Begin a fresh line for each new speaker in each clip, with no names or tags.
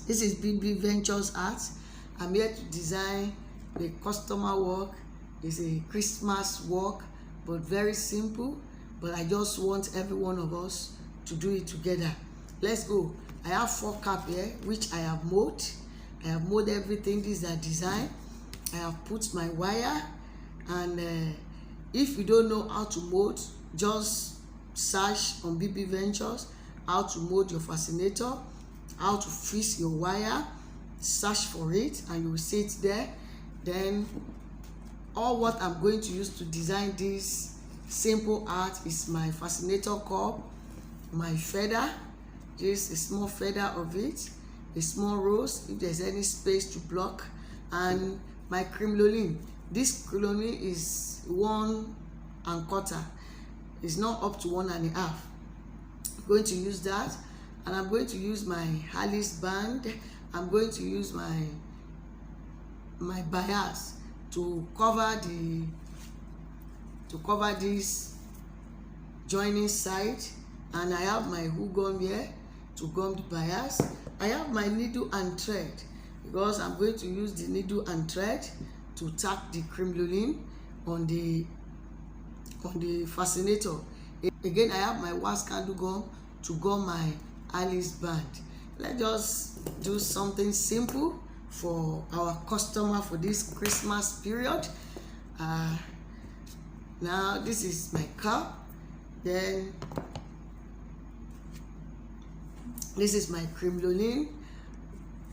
This is BB Ventures Art. I'm here to design the customer work. It's a Christmas work, but very simple. But I just want every one of us to do it together. Let's go. I have 4 caps here, which I have molded. I have molded everything. These are design. I have put my wire, and if you don't know how to mold, just search on BB Ventures how to mold your fascinator, how to fix your wire. Search for it and you will see it there. Then all what I'm going to use to design this simple art is my fascinator cup, my feather, just a small feather of it, a small rose if there's any space to block, and my cremolini. This cremolini is 1 1/4. It's not up to 1 1/2. I'm going to use that, and I'm going to use my Alice band. I'm going to use my bias to cover this joining side, and I have my hook gum here to gum the bias. I have my needle and thread because I'm going to use the needle and thread to tack the cremolini on the fascinator. Again, I have my wax candle gum to gum my Alice band. Let's just do something simple for our customer for this Christmas period. Now this is my cup, then this is my cremolini.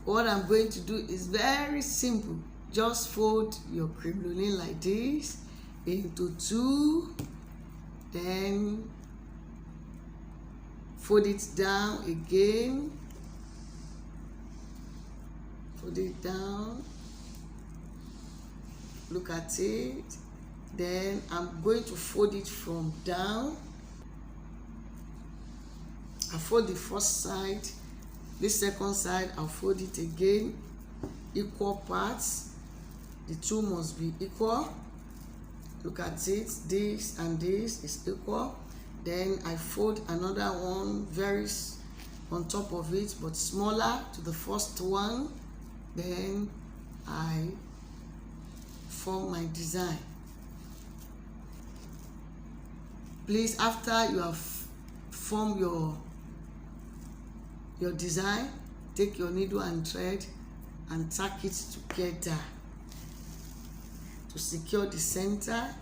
What I'm going to do is very simple. Just fold your cremolini like this into 2, then fold it down again, fold it down, look at it. Then I'm going to fold it from down. I fold the first side, this second side I'll fold it again, equal parts. The 2 must be equal. Look at it, this and this is equal. Then I fold another one very on top of it, but smaller to the first one. Then I form my design. Please, after you have formed your design, take your needle and thread and tack it together to secure the center.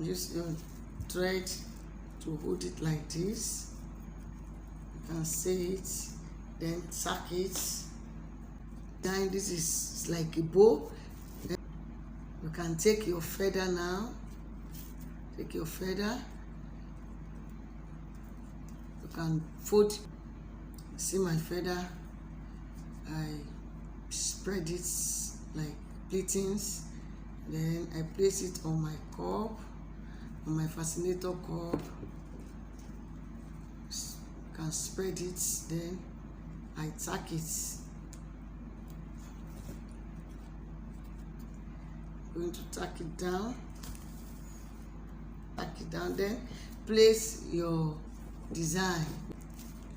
Use your thread to hold it like this. You can see it, then tack it. Then this is like a bow. Then you can take your feather now. Take your feather. You can fold. See my feather? I spread it like pleatings. Then I place it on my cup, on my fascinator cup. You can spread it, then I tack it. I'm going to tack it down. Tack it down, then place your design.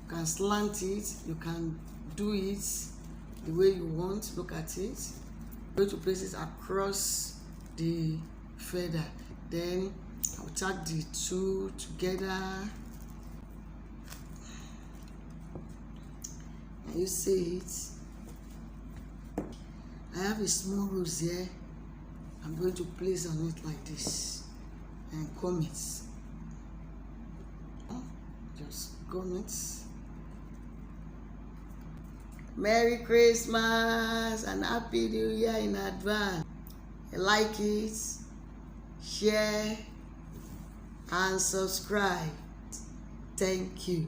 You can slant it, you can do it the way you want. Look at it. I'm going to place it across the feather. Then I'll tack the 2 together. And you see it. I have a small rose here. I'm going to place on it like this and comb it. Just comb it. Merry Christmas and Happy New Year in advance. Like it, share, and subscribe. Thank you.